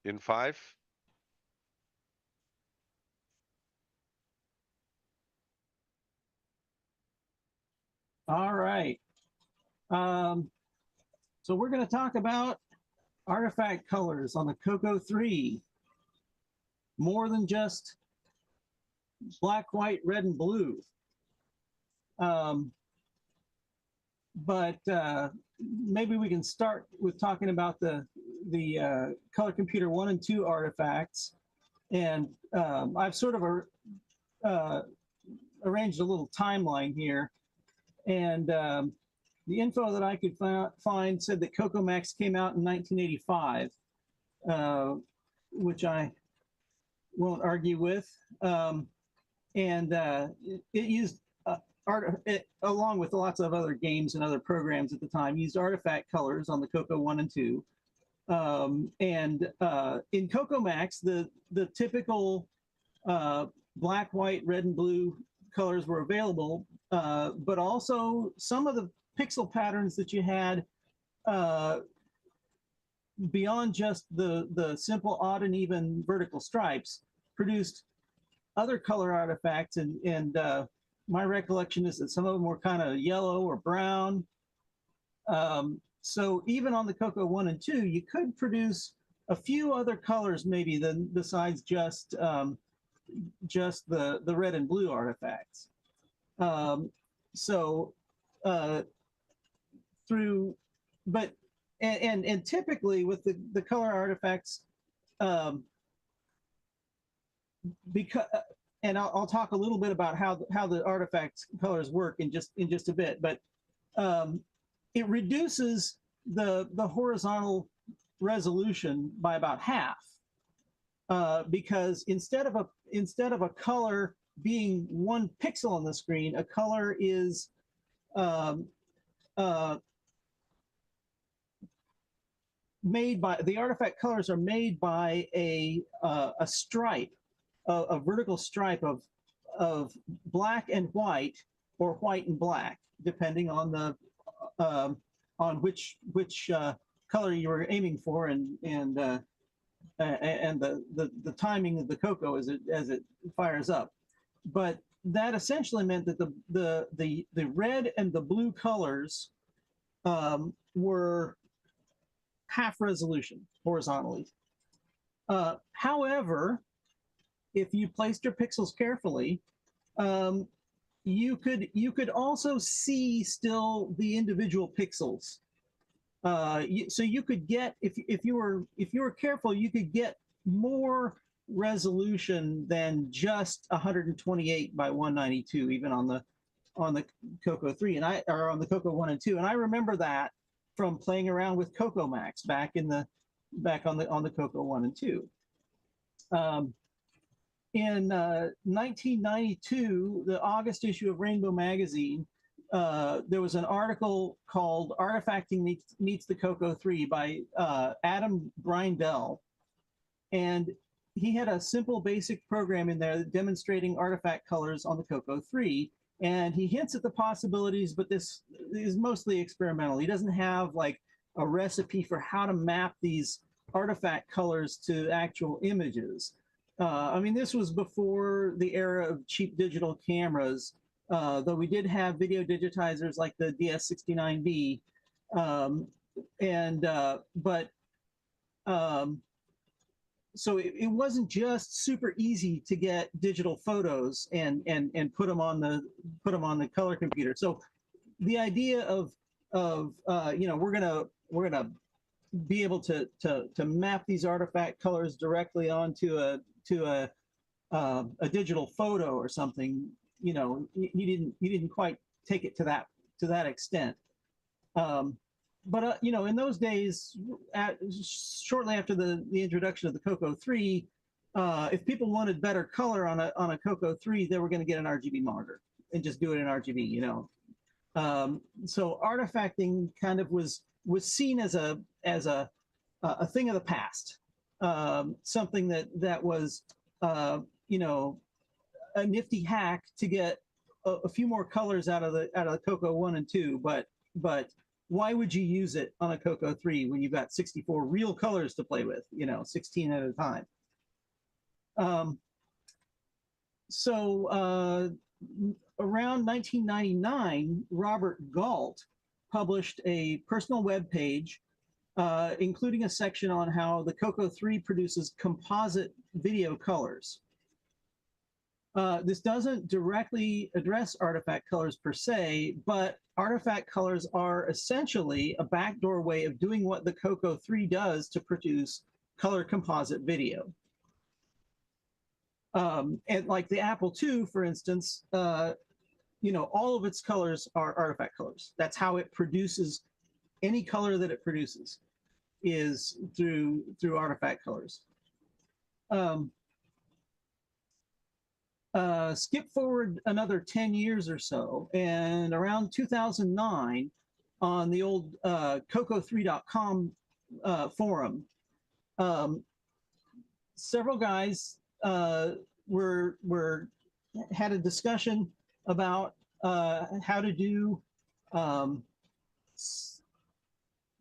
In 5. All right. Um, so we're going to talk about artifact colors on the CoCo 3. More than just black, white, red, and blue. Um, but maybe we can start with talking about the Color Computer 1 and 2 artifacts. And I've sort of arranged a little timeline here. And the info that I could find said that CoCo Max came out in 1985, which I won't argue with. And it used along with lots of other games and other programs at the time, used artifact colors on the CoCo 1 and 2. In CoCo Max, the typical black, white, red, and blue colors were available, but also some of the pixel patterns that you had beyond just the simple odd and even vertical stripes produced other color artifacts, and my recollection is that some of them were kind of yellow or brown. So even on the CoCo 1 and 2, you could produce a few other colors maybe than besides just the red and blue artifacts. And typically with the color artifacts, because and I'll talk a little bit about how the artifact colors work in just a bit, but it reduces the horizontal resolution by about half, because instead of a color being one pixel on the screen, a color is made by the artifact colors are made by a stripe, a vertical stripe of black and white, or white and black, depending on the on which color you were aiming for, and the timing of the CoCo as it fires up. But that essentially meant that the red and the blue colors were half resolution horizontally. However, if you placed your pixels carefully, you could also see still the individual pixels. So you could get, if you were careful, you could get more resolution than just 128 by 192, even on the CoCo 3 or on the CoCo 1 and 2. And I remember that from playing around with CoCo Max back on the CoCo 1 and 2. In 1992, the August issue of Rainbow Magazine, there was an article called "Artifacting Meets the CoCo 3" by Adam Brindell, and he had a simple basic program in there demonstrating artifact colors on the CoCo 3. And he hints at the possibilities, but this is mostly experimental. He doesn't have like a recipe for how to map these artifact colors to actual images. I mean, this was before the era of cheap digital cameras, though we did have video digitizers like the DS69B. So it wasn't just super easy to get digital photos and put them on the color computer. So the idea of we're gonna be able to map these artifact colors directly onto a digital photo or something, he didn't quite take it to that extent. But in those days, shortly after the introduction of the CoCo 3, if people wanted better color on a CoCo 3, they were going to get an RGB monitor and just do it in RGB. So artifacting kind of was seen as a thing of the past, something that was a nifty hack to get a few more colors out of the CoCo 1 and 2, but why would you use it on a CoCo 3 when you've got 64 real colors to play with, 16 at a time? So around 1999, Robert Galt published a personal web page, including a section on how the CoCo 3 produces composite video colors. This doesn't directly address artifact colors per se, but artifact colors are essentially a backdoor way of doing what the CoCo 3 does to produce color composite video. And like the Apple II, for instance, all of its colors are artifact colors. That's how it produces any color that it produces, is through artifact colors. Skip forward another 10 years or so, and around 2009, on the old CoCo3.com forum, several guys had a discussion about how to do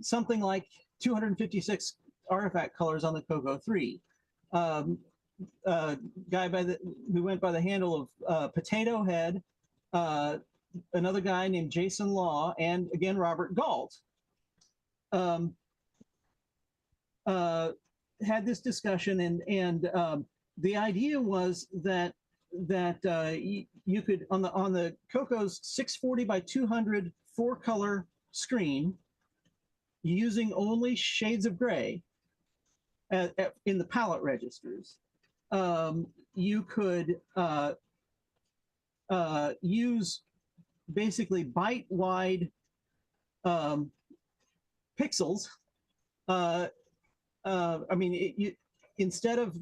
something like 256 artifact colors on the CoCo 3. Guy who went by the handle of Potato Head, another guy named Jason Law, and again Robert Galt had this discussion, and the idea was that you could on the CoCo's 640 by 200 4-color screen, using only shades of gray in the palette registers. You could use basically byte-wide pixels. Instead of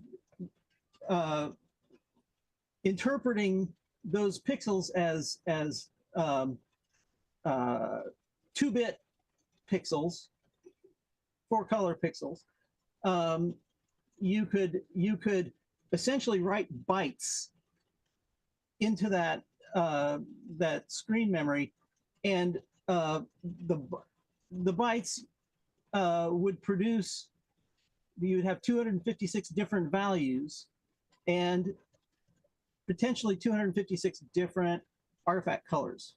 interpreting those pixels as 2-bit pixels, 4-color pixels, you could essentially write bytes into that screen memory, and the bytes would produce. You would have 256 different values, and potentially 256 different artifact colors.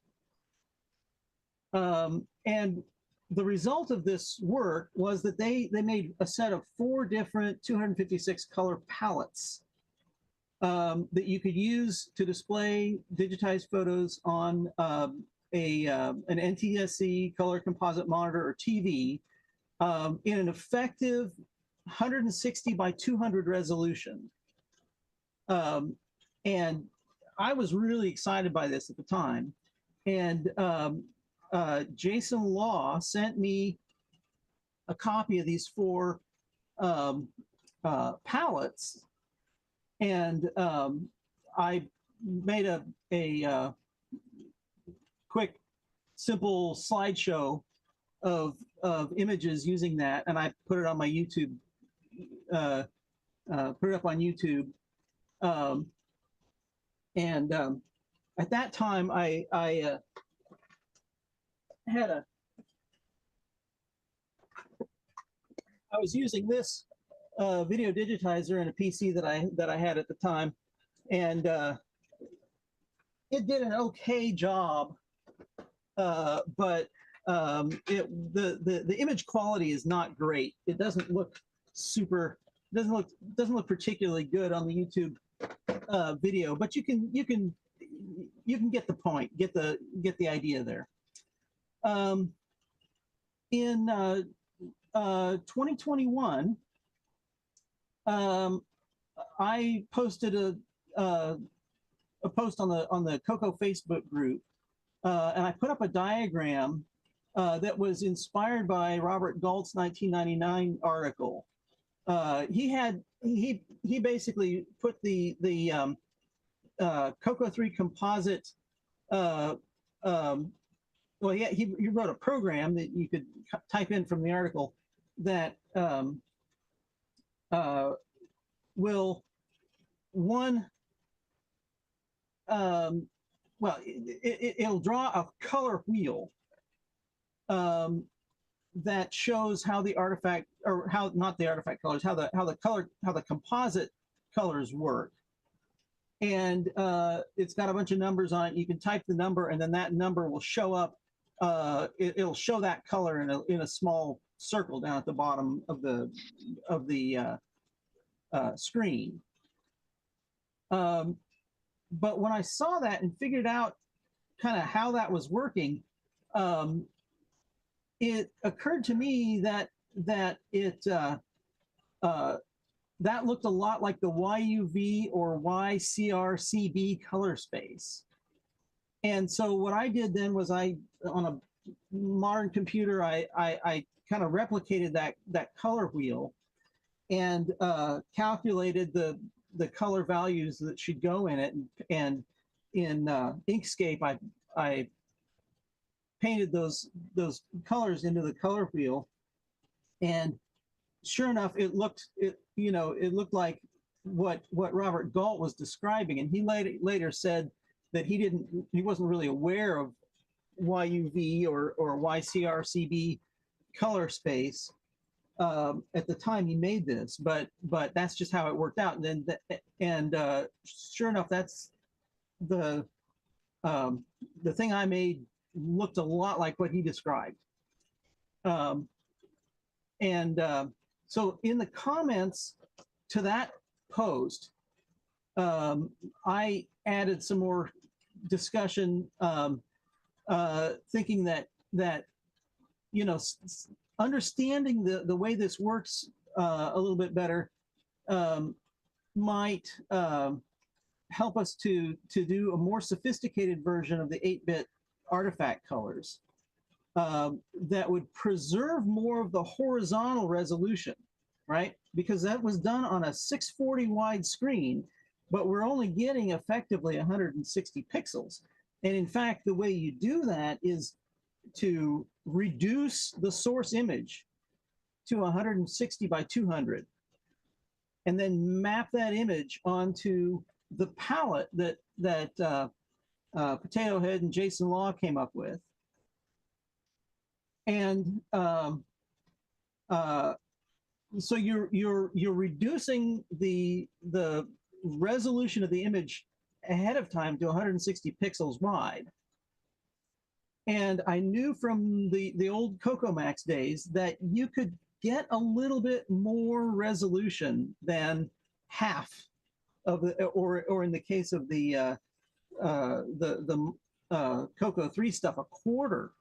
And the result of this work was that they made a set of 4 different 256 color palettes that you could use to display digitized photos on an NTSC color composite monitor or TV in an effective 160 by 200 resolution. And I was really excited by this at the time. And Jason Law sent me a copy of these 4 palettes, and I made a quick, simple slideshow of images using that, and I put it on my YouTube. Put it up on YouTube, and at that time I was using this video digitizer in a PC that I had at the time, and it did an okay job, but the image quality is not great. It doesn't look doesn't look particularly good on the YouTube video, but you can get the point, get the idea there. In 2021, I posted a post on the CoCo Facebook group, and I put up a diagram that was inspired by Robert Galt's 1999 article. He basically put the CoCo 3 composite. Well, he wrote a program that you could type in from the article that will it'll draw a color wheel that shows how the artifact, or how, not the artifact colors, how the composite colors work. And it's got a bunch of numbers on it. You can type the number, and then that number will show up. It'll show that color in a small circle down at the bottom of the screen. But when I saw that and figured out kind of how that was working, it occurred to me that that looked a lot like the YUV or YCRCB color space. And so what I did then was on a modern computer, I kind of replicated that color wheel and calculated the color values that should go in it. And in Inkscape, I painted those colors into the color wheel. And sure enough, it looked like what Robert Galt was describing. And he later said that he wasn't really aware of YUV or YCRCB color space at the time he made this, but that's just how it worked out. And then sure enough, that's the thing I made looked a lot like what he described. So in the comments to that post, I added some more discussion, thinking that understanding the way this works a little bit better might help us to do a more sophisticated version of the 8-bit artifact colors that would preserve more of the horizontal resolution, right? Because that was done on a 640 wide screen, but we're only getting effectively 160 pixels. And in fact, the way you do that is to reduce the source image to 160 by 200, and then map that image onto the palette that Potato Head and Jason Law came up with. And so you're reducing the resolution of the image ahead of time to 160 pixels wide. And I knew from the old CoCo Max days that you could get a little bit more resolution than half of the, or in the case of the CoCo 3 stuff, a quarter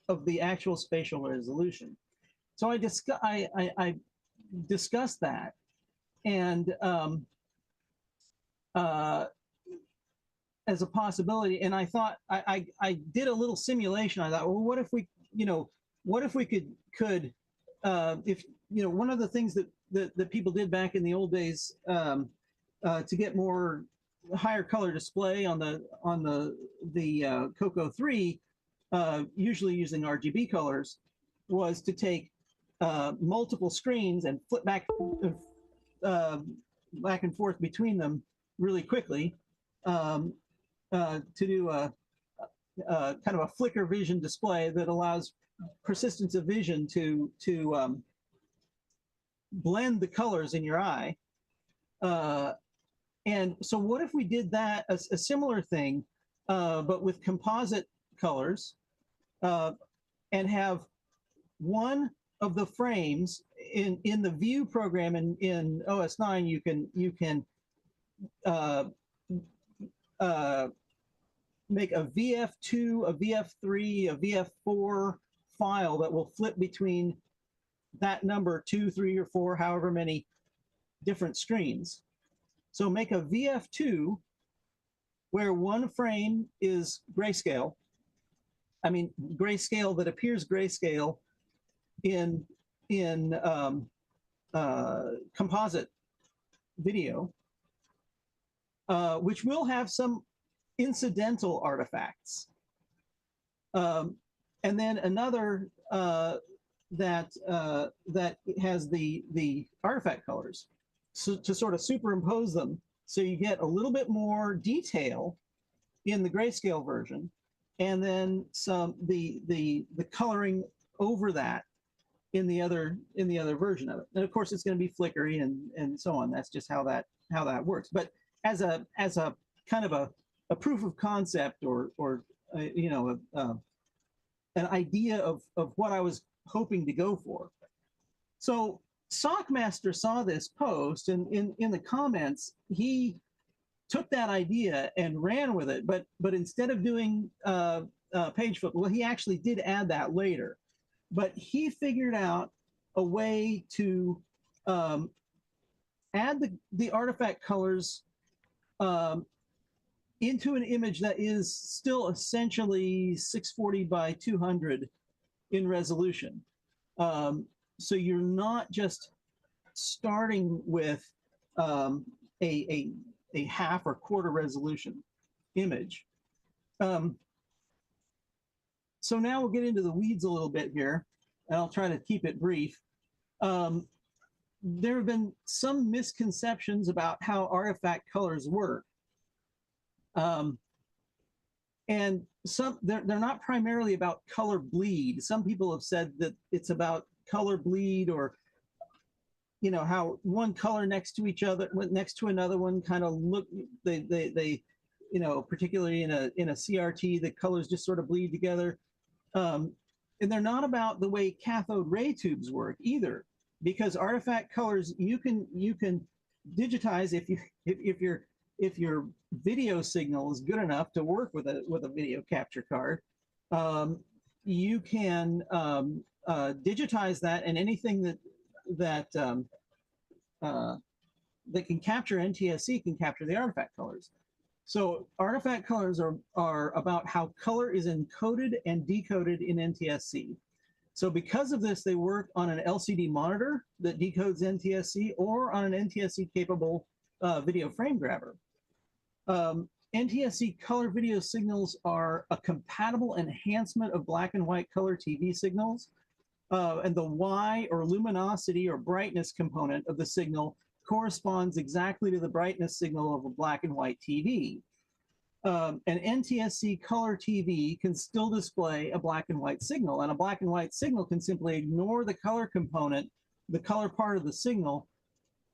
of the actual spatial resolution. So I discussed that, and as a possibility. And I thought I did a little simulation. I thought, well, what if we, what if we could if one of the things that people did back in the old days to get more higher color display on the CoCo 3, usually using RGB colors, was to take multiple screens and flip back and forth between them really quickly to do a kind of a flicker vision display that allows persistence of vision to blend the colors in your eye. And so what if we did that, a similar thing, but with composite colors, and have one of the frames in the view program in OS 9, you can make a VF2, a VF3, a VF4 file that will flip between that number 2, 3, or 4, however many different screens. So make a VF2 where one frame is grayscale. I mean, grayscale that appears grayscale in composite video, which will have some incidental artifacts. And then another that has the artifact colors, so to sort of superimpose them, so you get a little bit more detail in the grayscale version, and then the coloring over that in the other version of it. And of course, it's going to be flickery and so on. That's just how that works. But as a kind of a proof of concept or you know an idea of what I was hoping to go for. So Sockmaster saw this post, and in the comments he took that idea and ran with it. But instead of doing page flip, well, he actually did add that later. But he figured out a way to add the artifact colors into an image that is still essentially 640 by 200 in resolution. So you're not just starting with a half or quarter resolution image. So now we'll get into the weeds a little bit here, and I'll try to keep it brief. There have been some misconceptions about how artifact colors work. And they're not primarily about color bleed. Some people have said that it's about color bleed, or you know, how one color next to each other, next to another one, kind of look, they you know, particularly in a CRT, the colors just sort of bleed together. And they're not about the way cathode ray tubes work either, because artifact colors you can digitize if your video signal is good enough to work with a video capture card. You can digitize that, and anything that can capture NTSC can capture the artifact colors. So artifact colors are about how color is encoded and decoded in NTSC. So because of this, they work on an LCD monitor that decodes NTSC, or on an NTSC capable video frame grabber. NTSC color video signals are a compatible enhancement of black and white color TV signals. And the Y, or luminosity or brightness component of the signal, corresponds exactly to the brightness signal of a black and white TV. An NTSC color TV can still display a black and white signal, and a black and white signal can simply ignore the color component, the color part of the signal,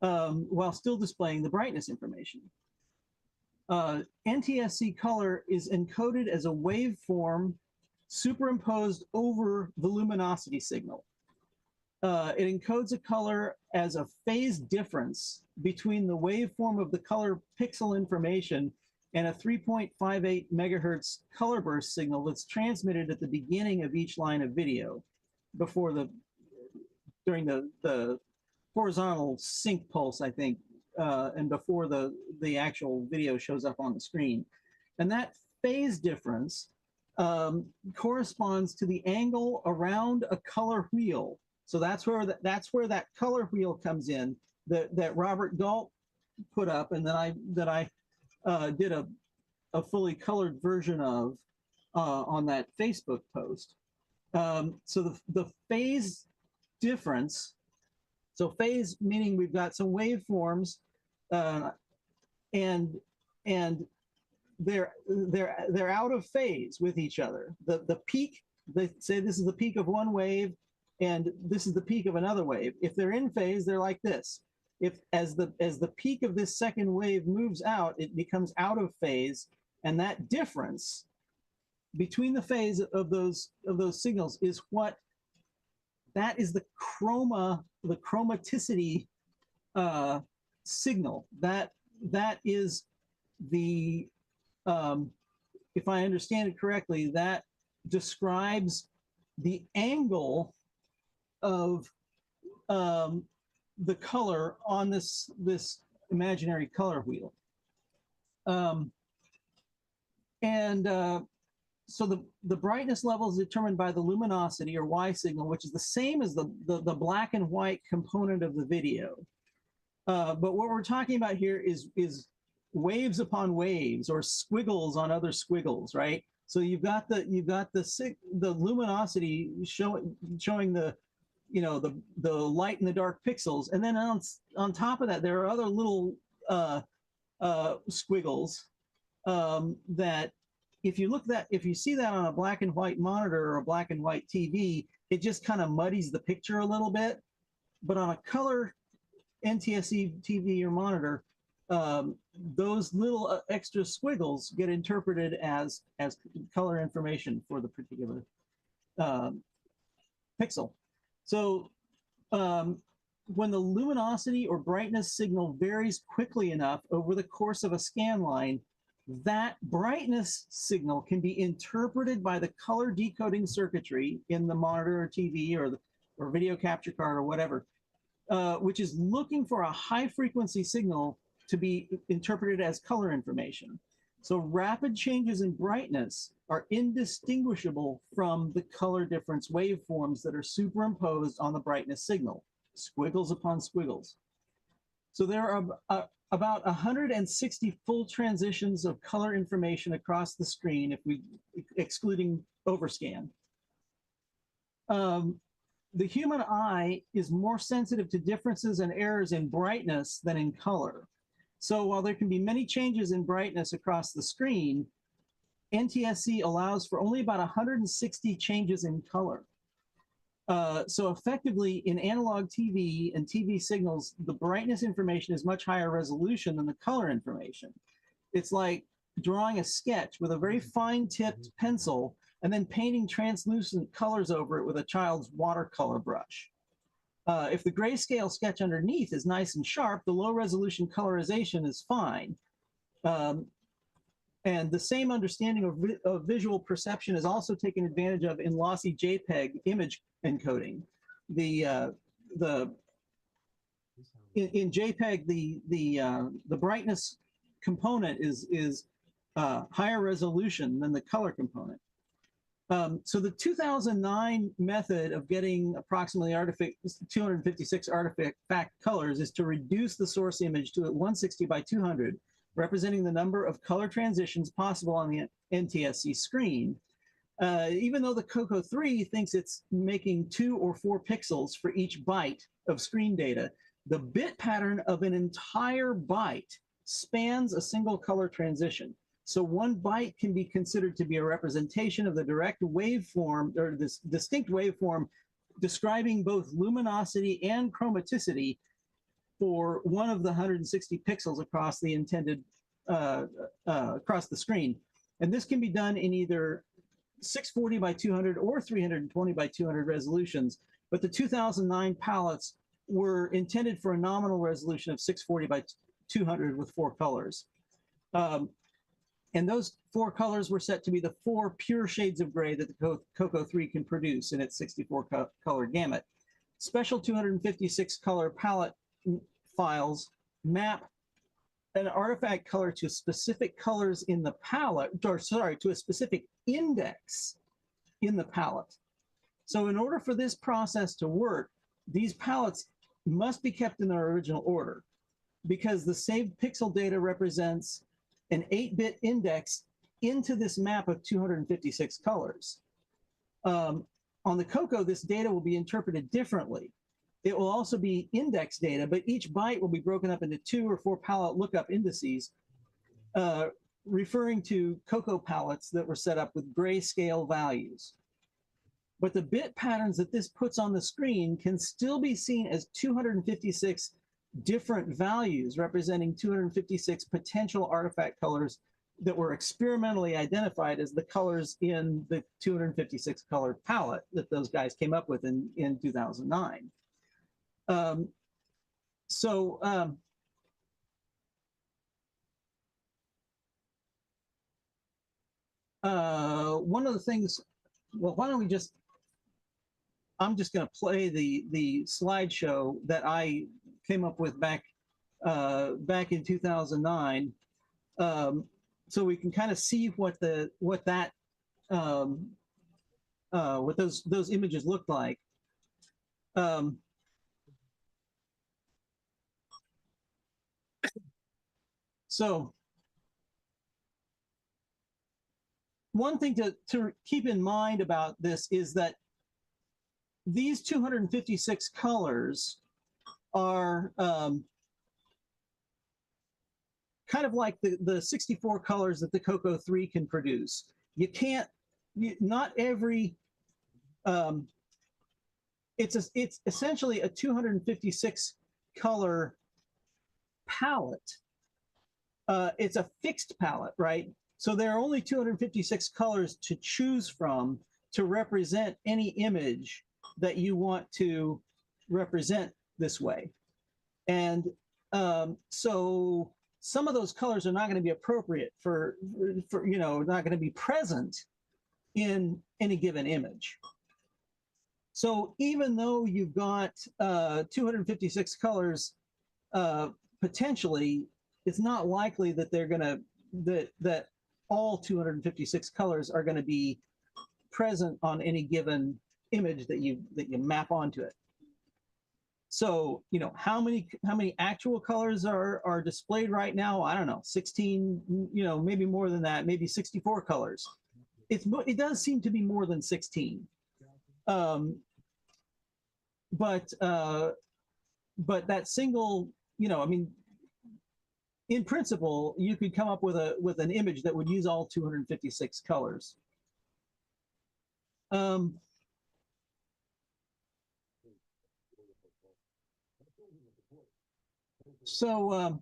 while still displaying the brightness information. NTSC color is encoded as a waveform superimposed over the luminosity signal. It encodes a color as a phase difference between the waveform of the color pixel information and a 3.58 megahertz color burst signal that's transmitted at the beginning of each line of video, during the horizontal sync pulse, I think, and before the actual video shows up on the screen. And that phase difference corresponds to the angle around a color wheel. So that's where that color wheel comes in, that Robert Galt put up, and that I did a fully colored version of on that Facebook post. So the phase difference. So phase meaning we've got some waveforms, and they're out of phase with each other. The peak, they say this is the peak of one wave, and this is the peak of another wave. If they're in phase, they're like this. If as the peak of this second wave moves out, it becomes out of phase, and that difference between the phase of those signals is that is the chromaticity signal. That is the if I understand it correctly, that describes the angle of the color on this imaginary color wheel. So the brightness level is determined by the luminosity, or Y signal, which is the same as the black and white component of the video. But what we're talking about here is waves upon waves, or squiggles on other squiggles, right? So you've got the luminosity showing the light and the dark pixels, and then on top of that there are other little squiggles that if you see that on a black and white monitor or a black and white TV, it just kind of muddies the picture a little bit. But on a color NTSC TV or monitor, those little extra squiggles get interpreted as color information for the particular pixel. So when the luminosity or brightness signal varies quickly enough over the course of a scan line, that brightness signal can be interpreted by the color decoding circuitry in the monitor or TV or video capture card or whatever, which is looking for a high frequency signal to be interpreted as color information. So rapid changes in brightness are indistinguishable from the color difference waveforms that are superimposed on the brightness signal, squiggles upon squiggles. So there are about 160 full transitions of color information across the screen, if we excluding overscan. The human eye is more sensitive to differences and errors in brightness than in color. So while there can be many changes in brightness across the screen, NTSC allows for only about 160 changes in color. So effectively, in analog TV and TV signals, the brightness information is much higher resolution than the color information. It's like drawing a sketch with a very fine-tipped pencil and then painting translucent colors over it with a child's watercolor brush. If the grayscale sketch underneath is nice and sharp, the low-resolution colorization is fine. And the same understanding of visual perception is also taken advantage of in lossy JPEG image encoding. In JPEG, the brightness component is higher resolution than the color component. So the 2009 method of getting approximately 256 artifact colors is to reduce the source image to 160 by 200, representing the number of color transitions possible on the NTSC screen. Even though the CoCo 3 thinks it's making 2 or 4 pixels for each byte of screen data, the bit pattern of an entire byte spans a single color transition. So one byte can be considered to be a representation of the direct waveform, or this distinct waveform describing both luminosity and chromaticity for one of the 160 pixels across the intended, across the screen. And this can be done in either 640 by 200 or 320 by 200 resolutions, but the 2009 palettes were intended for a nominal resolution of 640 by 200 with 4 colors. And those 4 colors were set to be the 4 pure shades of gray that the CoCo 3 can produce in its 64 color gamut. Special 256 color palette files map an artifact color to specific colors in the palette, or sorry, to a specific index in the palette. So in order for this process to work, these palettes must be kept in their original order, because the saved pixel data represents an 8-bit index into this map of 256 colors. On the CoCo, this data will be interpreted differently. It will also be index data, but each byte will be broken up into 2 or 4 palette lookup indices, referring to CoCo palettes that were set up with grayscale values. But the bit patterns that this puts on the screen can still be seen as 256 different values representing 256 potential artifact colors that were experimentally identified as the colors in the 256 color palette that those guys came up with in 2009. One of the things, well, why don't we just, I'm just going to play the slideshow that I came up with back in 2009, so we can kind of see what those images looked like. So one thing to keep in mind about this is that these 256 colors are kind of like the 64 colors that the CoCo 3 can produce. You can't, not every, it's essentially a 256 color palette. It's a fixed palette, right? So there are only 256 colors to choose from to represent any image that you want to represent this way. And so some of those colors are not going to be appropriate for not going to be present in any given image. So even though you've got 256 colors, potentially, it's not likely that they're going to, that all 256 colors are going to be present on any given image that you map onto it. So, how many actual colors are displayed right now? I don't know, 16, maybe more than that, maybe 64 colors. It does seem to be more than 16. But that single, in principle, you could come up with an image that would use all 256 colors. So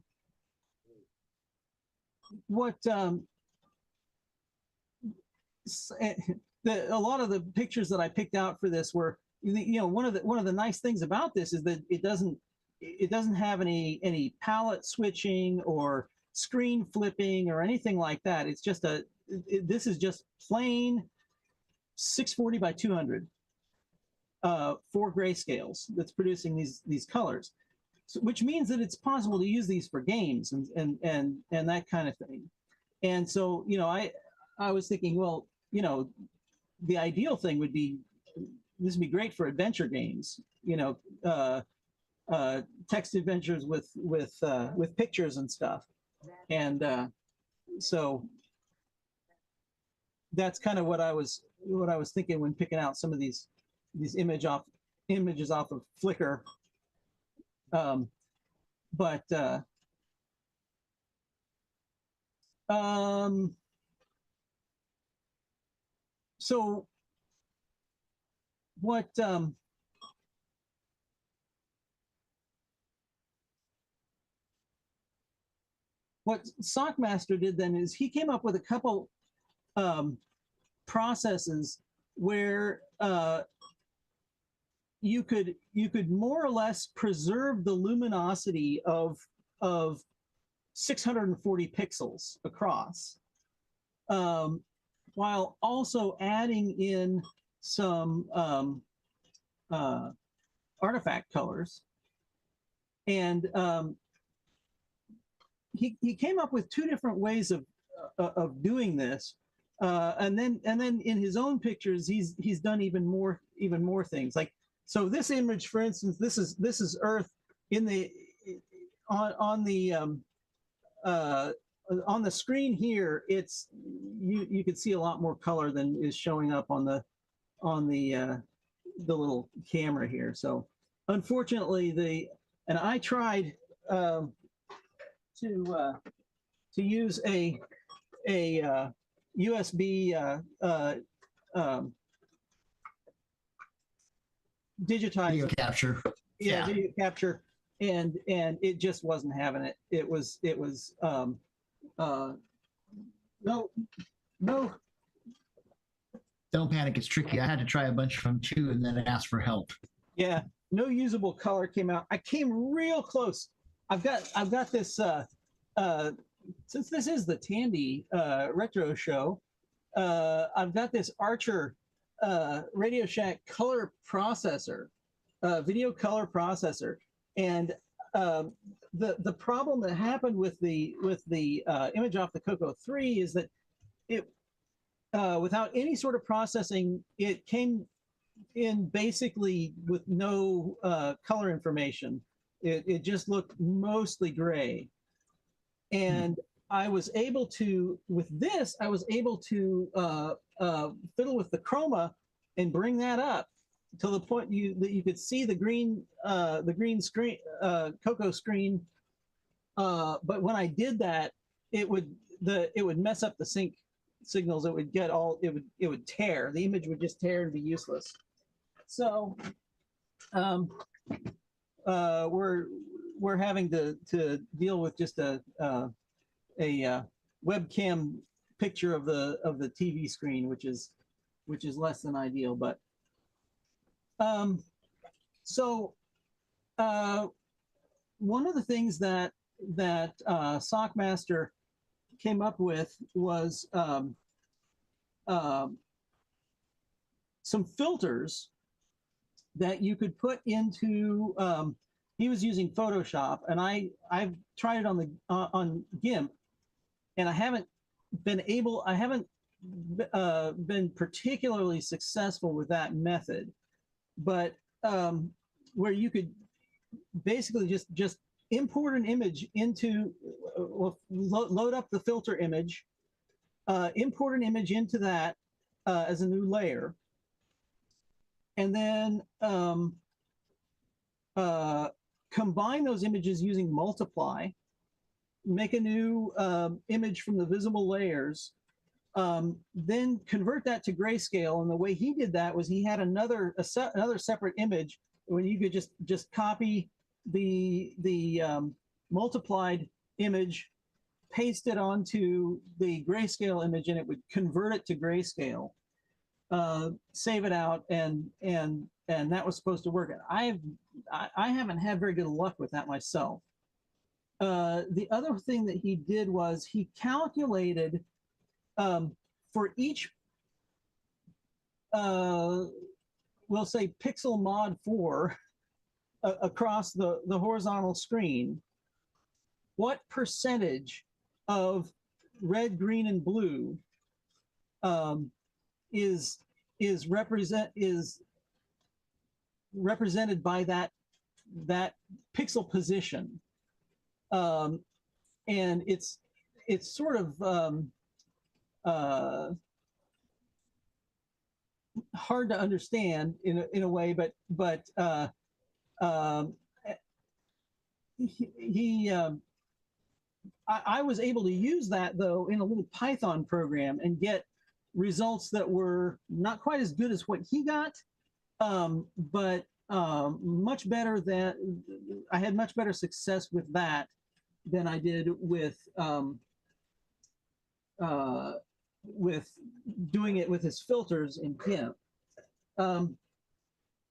what a lot of the pictures that I picked out for this were, one of the nice things about this is that it doesn't have any palette switching or screen flipping or anything like that. It's just this is just plain 640 by 200 4 grayscales that's producing these colors. So, which means that it's possible to use these for games and that kind of thing. And so, I was thinking, well, the ideal thing would be, this would be great for adventure games, text adventures with pictures and stuff. And so that's kind of what I was thinking when picking out some of these images off of Flickr. So what Sockmaster did then is he came up with a couple processes where you could more or less preserve the luminosity of 640 pixels across, while also adding in some artifact colors. And he came up with 2 different ways of doing this. And then in his own pictures, he's done even more things. Like, so this image, for instance, this is Earth in the on the screen here. It's you can see a lot more color than is showing up on the little camera here. So unfortunately, and I tried to use a USB digitizer, video capture. Yeah, video capture, and it just wasn't having it. It was no. Don't panic, it's tricky. I had to try a bunch of them too, and then it asked for help. Yeah, no usable color came out. I came real close. I've got this. Since this is the Tandy Retro Show, I've got this Archer Radio Shack color processor, video color processor, and the problem that happened with the image off the CoCo 3 is that it without any sort of processing, it came in basically with no color information. It just looked mostly gray. And I was able to, with this, I was able to fiddle with the chroma and bring that up to the point that you could see the green screen, CoCo screen. But when I did that, it would mess up the sync signals. It would get all it would tear. The image would just tear and be useless. So we're having to deal with just a webcam picture of the TV screen, which is less than ideal. But so one of the things that Sockmaster came up with was some filters that you could put into. He was using Photoshop, and I've tried it on the on GIMP, and I haven't been particularly successful with that method. But where you could basically just import an image into, load up the filter image, import an image into that as a new layer, and then combine those images using multiply, make a new image from the visible layers, then convert that to grayscale. And the way he did that was he had another separate image when you could just copy the multiplied image, paste it onto the grayscale image, and it would convert it to grayscale, save it out, and that was supposed to work. I haven't had very good luck with that myself. The other thing that he did was he calculated for each, we'll say pixel mod 4 across the horizontal screen, what percentage of red, green, and blue is represented by that pixel position, and it's sort of hard to understand in a way, but I was able to use that though in a little Python program and get results that were not quite as good as what he got, but much better than, I had much better success with that than I did with doing it with his filters in GIMP.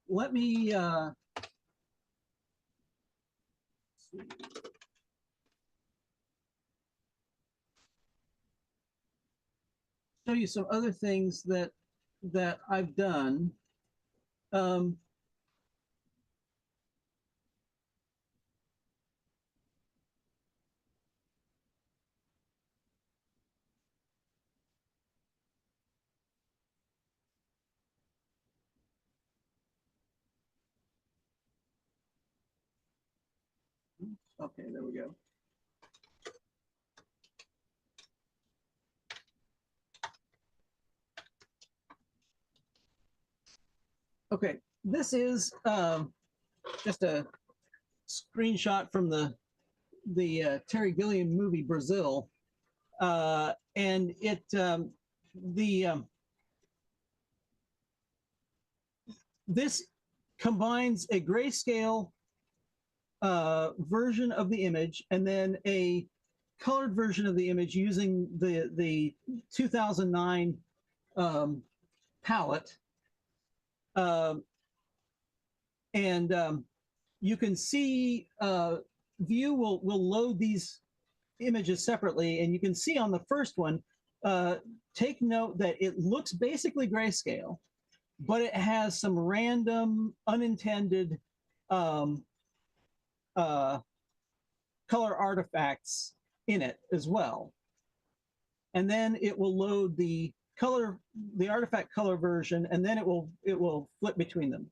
Let me show you some other things that I've done. Okay, there we go. Okay, this is just a screenshot from the Terry Gilliam movie Brazil, and it this combines a grayscale version of the image and then a colored version of the image using the 2009 palette. You can see View will load these images separately, and you can see on the first one, take note that it looks basically grayscale, but it has some random unintended color artifacts in it as well. And then it will load the artifact color version, and then it will flip between them.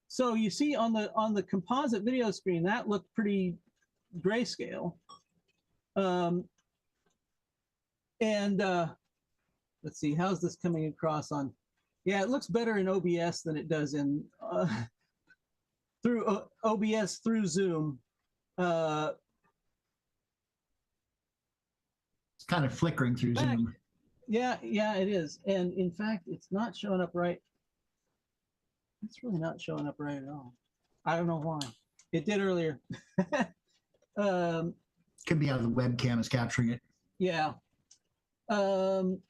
So you see on the composite video screen, that looked pretty grayscale. Let's see, how's this coming across on? Yeah, it looks better in OBS than it does in through OBS through Zoom. It's kind of flickering through Zoom. Yeah, it is. And in fact, it's not showing up right. It's really not showing up right at all. I don't know why. It did earlier. Could be how the webcam is capturing it. Yeah. Then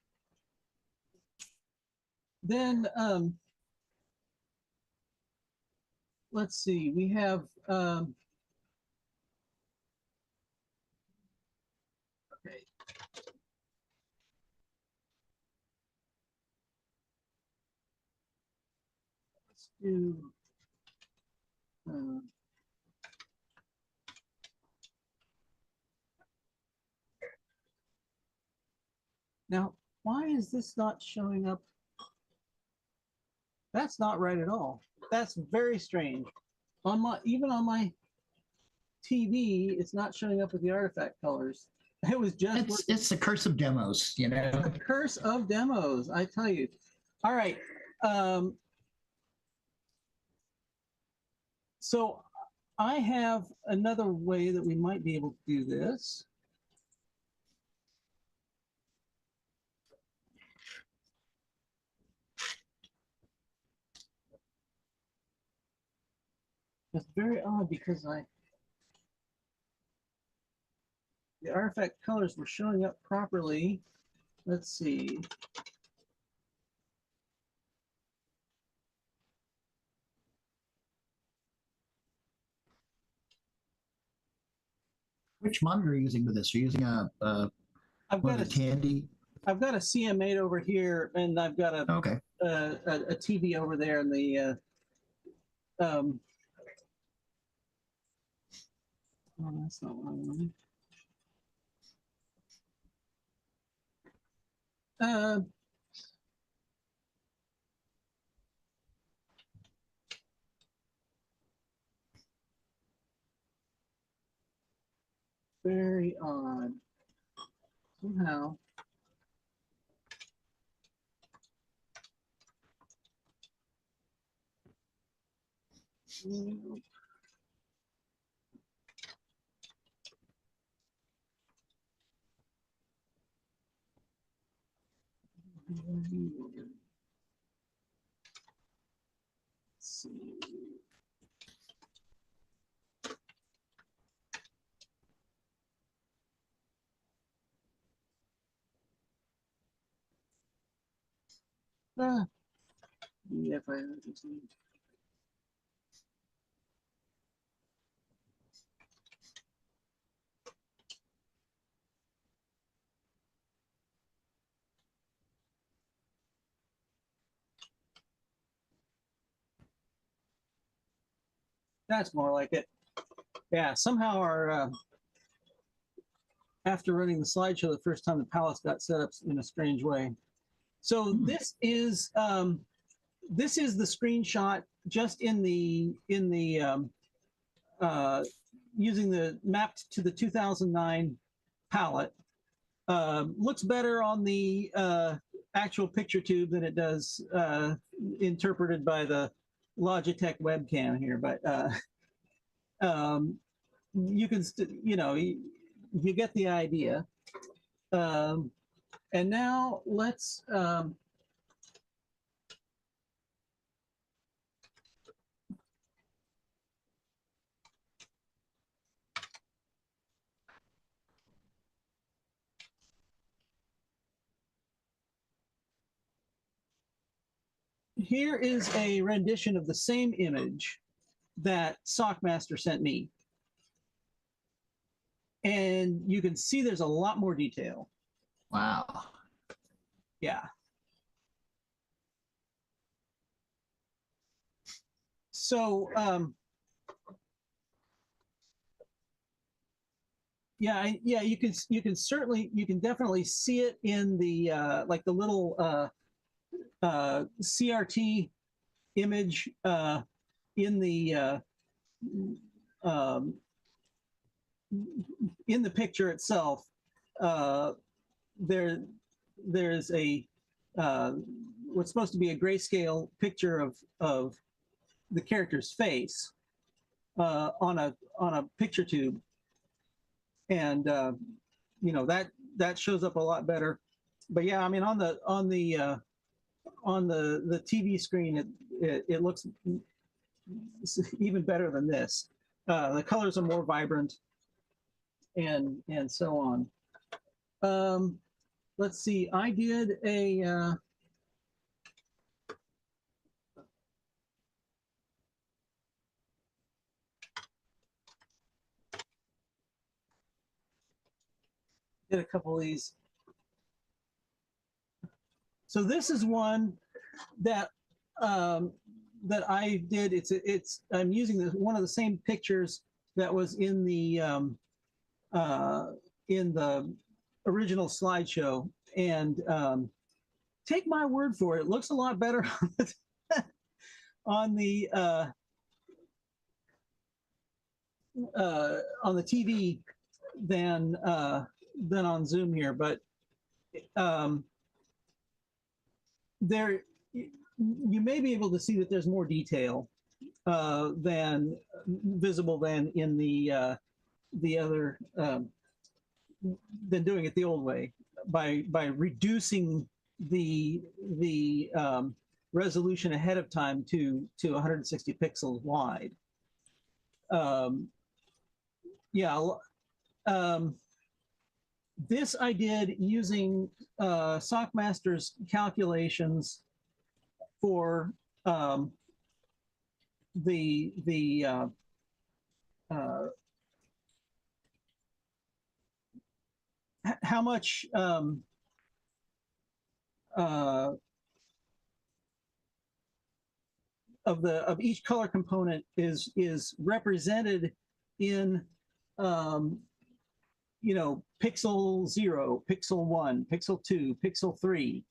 let's see. We have okay. Let's do. Now, why is this not showing up? That's not right at all. That's very strange. Even on my TV, it's not showing up with the artifact colors. It was just it's the curse of demos, you know. The curse of demos, I tell you. All right. So I have another way that we might be able to do this. It's very odd because the artifact colors were showing up properly. Let's see. Which monitor are you using with this? Are you using I've got a Tandy? I've got a CM8 over here, and I've got a okay. a TV over there in the oh, that's not what I wanted. Very odd. Somehow. Let's see. If I just need. That's more like it. Yeah, somehow our after running the slideshow the first time, the palettes got set up in a strange way. So this is the screenshot just in the using the mapped to the 2009 palette. Looks better on the actual picture tube than it does interpreted by the Logitech webcam here, but you can, you get the idea. And now let's here is a rendition of the same image that Sockmaster sent me. And you can see there's a lot more detail. Wow. Yeah. So, yeah, you can definitely see it in the like the little CRT image in the picture itself. There's a what's supposed to be a grayscale picture of the character's face, on a picture tube, and you know, that shows up a lot better. But yeah, I mean, on the TV screen, it looks even better than this. The colors are more vibrant, and so on. Let's see. I did a couple of these. So this is one that that I did. I'm using one of the same pictures that was in the original slideshow, and take my word for it, it looks a lot better on the TV than on Zoom here, but there you may be able to see that there's more detail than visible than in the other than doing it the old way by reducing the resolution ahead of time to 160 pixels wide. Yeah, this I did using Sockmaster's calculations for how much of each color component is represented in you know, pixel 0, pixel 1, pixel 2, pixel 3,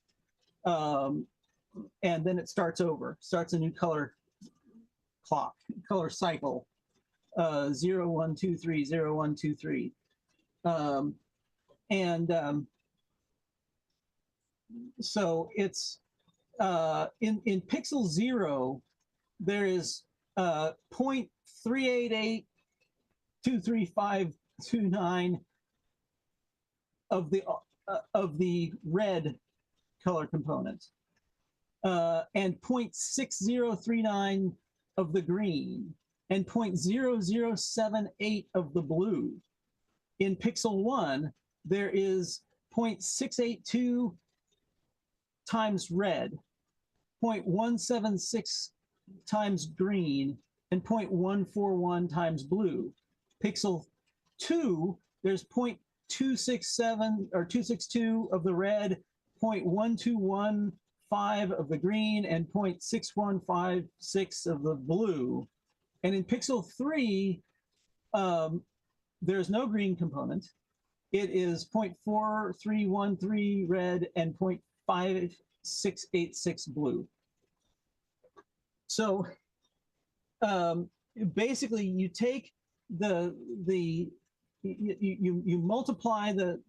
and then it starts a new color clock, color cycle, 0, 1, 2, 3, 0, 1, 2, 3. So it's in pixel 0, there is 0.3882359 of the red color component, and 0.6039 of the green, and 0.0078 of the blue. In pixel 1, there is 0.682 times red, 0.176 times green, and 0.141 times blue. Pixel 2, there's 0.267 or 262 of the red, 0.1215 of the green, and 0.6156 of the blue. And in pixel 3, there's no green component. It is 0.4313 red and 0.5686 blue. So basically, you take you multiply the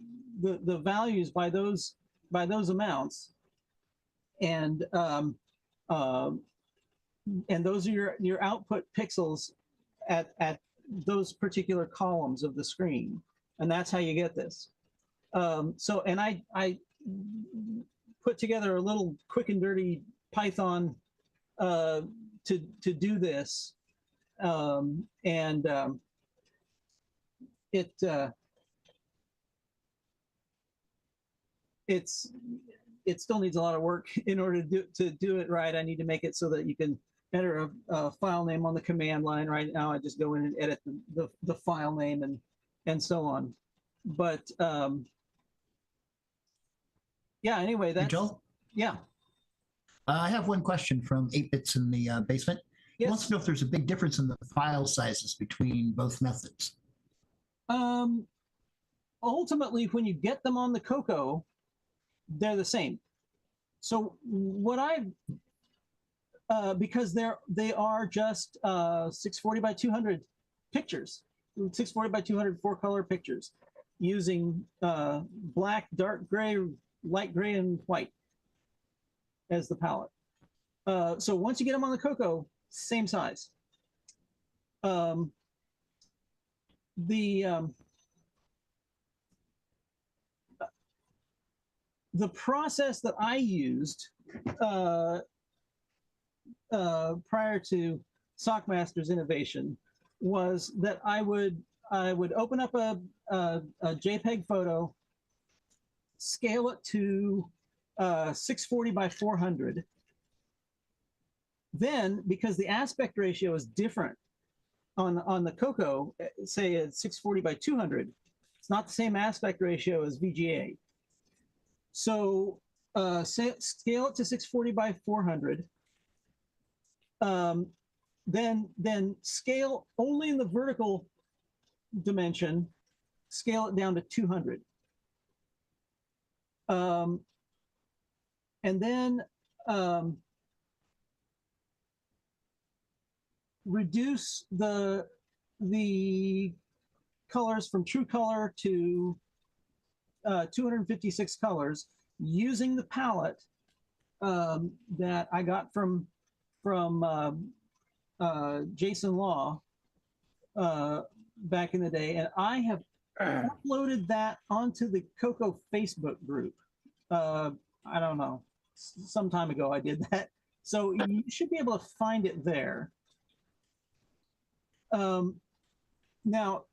values by those amounts, and those are your output pixels at those particular columns of the screen, and that's how you get this. So, and I put together a little quick and dirty Python to do this, it still needs a lot of work in order to do it right. I need to make it so that you can enter a file name on the command line. Right now, I just go in and edit the file name and so on. But yeah, anyway, that's, Joel? Yeah. I have one question from 8-Bits in the basement. He wants to know if there's a big difference in the file sizes between both methods. Ultimately, when you get them on the CoCo, they're the same. So what because they are just 640 by 200 pictures, 640 by 200 4-color pictures using black, dark gray, light gray, and white as the palette. So once you get them on the CoCo, same size. Um, the the process that I used uh, prior to Sockmaster's innovation was that I would open up a JPEG photo, scale it to 640 by 400. Then, because the aspect ratio is different on the CoCo, say at 640 by 200, it's not the same aspect ratio as VGA. So scale it to 640 by 400. Then scale only in the vertical dimension, scale it down to 200. And then reduce the colors from true color to 256 colors using the palette that I got from Jason Law back in the day, and I have uploaded that onto the CoCo Facebook group. I don't know, some time ago I did that, so you should be able to find it there. Now,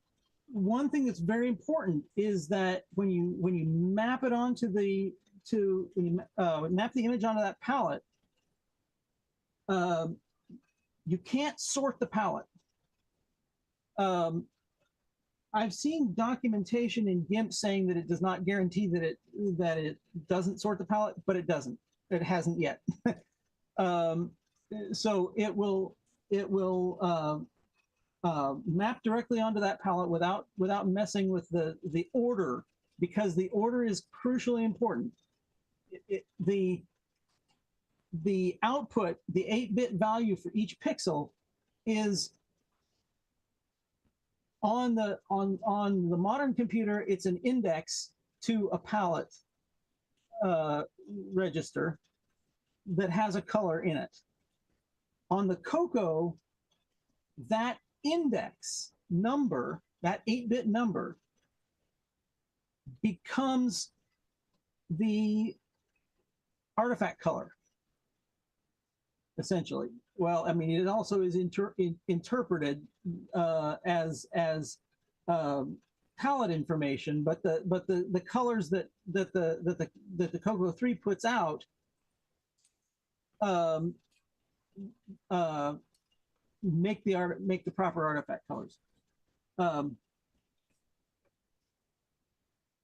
one thing that's very important is that when you map it onto the map the image onto that palette, you can't sort the palette. I've seen documentation in GIMP saying that it does not guarantee that it doesn't sort the palette, but it doesn't. It hasn't yet. So it will map directly onto that palette without messing with the order, because the order is crucially important. The output, the 8-bit value for each pixel, is on the modern computer. It's an index to a palette register that has a color in it. On the CoCo, that index number, that 8-bit number, becomes the artifact color, essentially. Well, I mean, it also is interpreted as palette information, but the colors that the CoCo 3 puts out make the proper artifact colors.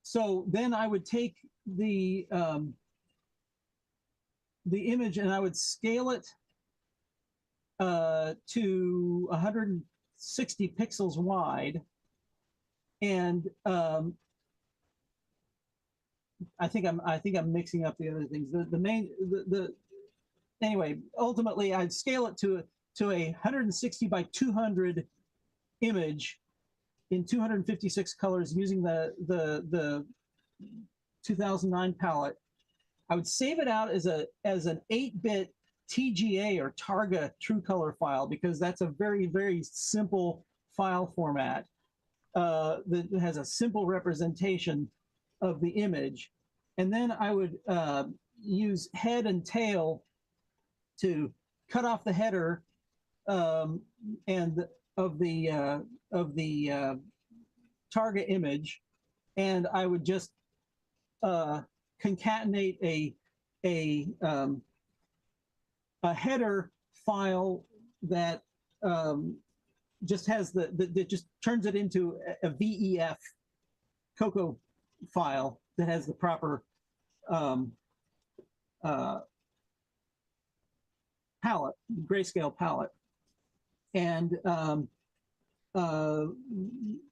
So then I would take the image and I would scale it to 160 pixels wide, and I think I'm mixing up the other things. Anyway, ultimately I'd scale it to a 160 by 200 image in 256 colors using the 2009 palette. I would save it out as an 8-bit TGA or Targa true color file, because that's a very, very simple file format that has a simple representation of the image. And then I would use head and tail to cut off the header and of the Targa image, and I would just concatenate a header file that just has that just turns it into a VEF CoCo file that has the proper palette, grayscale palette. And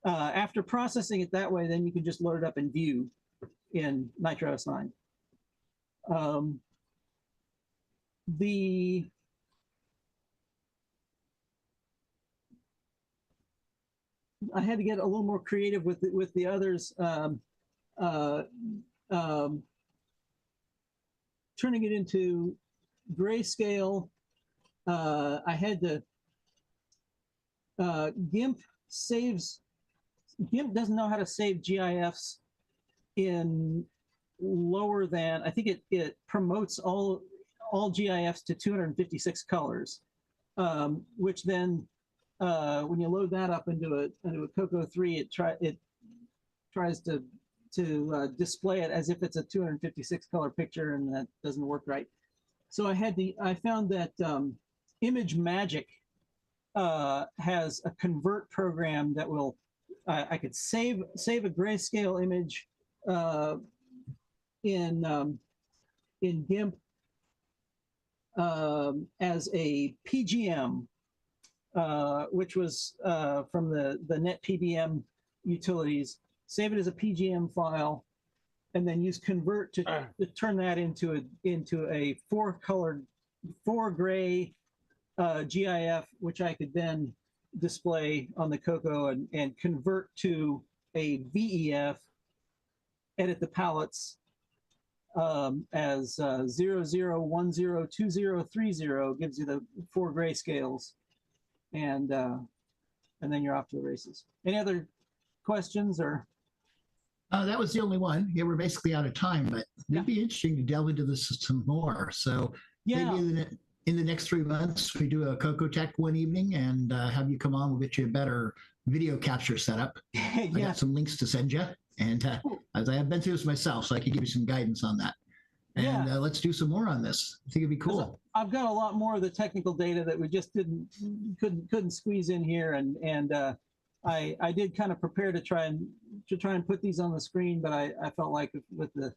after processing it that way, then you can just load it up in View in Nitro S9. I had to get a little more creative with the others, turning it into grayscale. I had to GIMP doesn't know how to save GIFs in lower than, I think it promotes all GIFs to 256 colors, which then when you load that up into a CoCo 3, it tries to display it as if it's a 256 color picture, and that doesn't work right. So I found that Image Magic has a convert program that will I could save a grayscale image in GIMP as a PGM, which was from the NetPBM utilities. Save it as a PGM file, and then use convert to turn that into a four gray GIF, which I could then display on the CoCo and convert to a VEF, edit the palettes as 00102030 gives you the 4 grayscales, and then you're off to the races. Any other questions or? That was the only one. Yeah, we're basically out of time, but it'd be interesting to delve into this some more. So maybe in the next 3 months, we do a CoCo Tech one evening and have you come on. We'll get you a better video capture setup. I got some links to send you. And as I have been through this myself, so I can give you some guidance on that. And let's do some more on this. I think it'd be cool. I've got a lot more of the technical data that we just couldn't squeeze in here, and I did kind of prepare to try and put these on the screen, but I felt like with the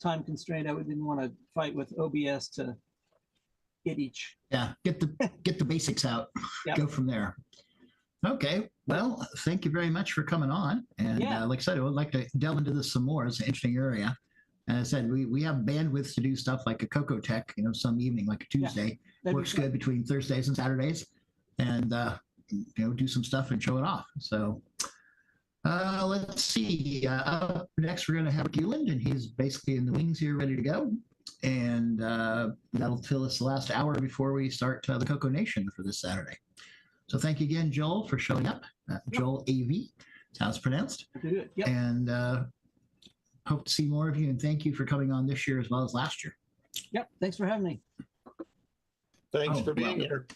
time constraint, I didn't want to fight with OBS to get each. Yeah, get the basics out. Go from there. Okay, well, thank you very much for coming on. And like I said, I would like to delve into this some more. It's an interesting area. And I said, we have bandwidth to do stuff like a CoCo Tech, some evening, like a Tuesday. Works good between Thursdays and Saturdays. And, do some stuff and show it off. So let's see. Up next, we're going to have Gieland, and he's basically in the wings here, ready to go. And that'll fill us the last hour before we start the CoCo Nation for this Saturday. So thank you again, Joel, for showing up. Joel AV, that's how it's pronounced. Yep. And hope to see more of you. And thank you for coming on this year as well as last year. Yep. Thanks for having me. Thanks for being here.